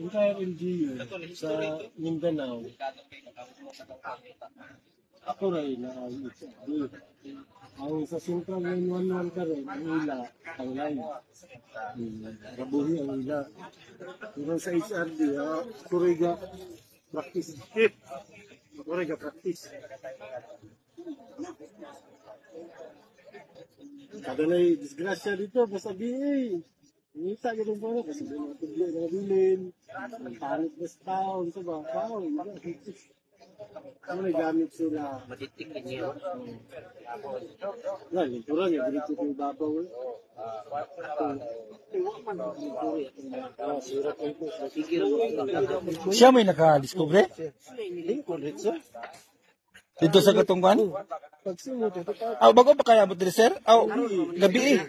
entire LGU sa Mindanao, ako rin na ang sa Central 911 ka rin, ang ila, ang line. Rabuhi ang ila. Pero sa HRD, Kuriga practice. Kuriga practice. Kada na disgrasya dito, basta BA. Nita ganun po, kasi binatubli na bilin. Ang panit na sa taon, sa ba? Taon, ano may gamit sila? Matitikin niyo. Wala, lingkuran niya. Dito ko yung babaw. Siya may nakadiscover? Lingkod, sir. Dito sa Katungkuan? Pagsimot, ito pa. Bago pa kaya mo sir? Gabi eh.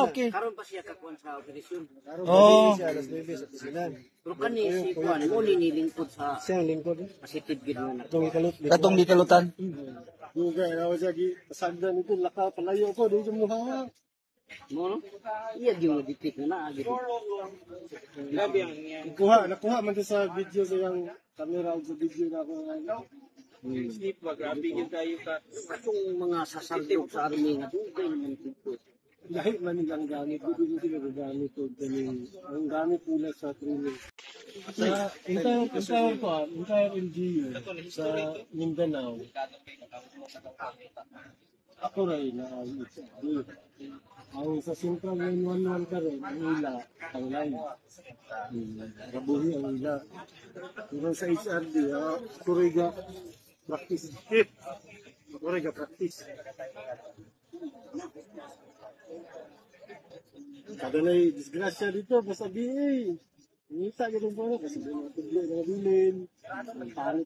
Okay. Karon pa siya kakuan sa operasyon. Oh. Alas 9 sa pisinan. Pero kani si kuan mo nilingkod sa Siyang lingkod. positive gid na. Itong ikalut. Katong di kalutan. Dugay, ako siya, pasagdan ito, laka, palayo ko, dito mo ha. Mo no? Iya di mo ditik na gid. Nakuha man to sa video sa yung camera o sa video na ako. Grabe gid kayo ka. Atong mga sasaldok sa army nga dugay naman tigpot. Dahil man nilang gamit, hindi sila gagamit o ang gamit nila sa training. Sa entire LGU sa Mindanao, ako rin na ang sa Central 911 ka rin, ang ila, ang line. Rabuhi ang ila. Pero sa HRD, Kuriga practice. Kuriga practice. Kada na disgrasya dito, basta BA. Nita ganun po, kasi binatubli na bilin. Ang panit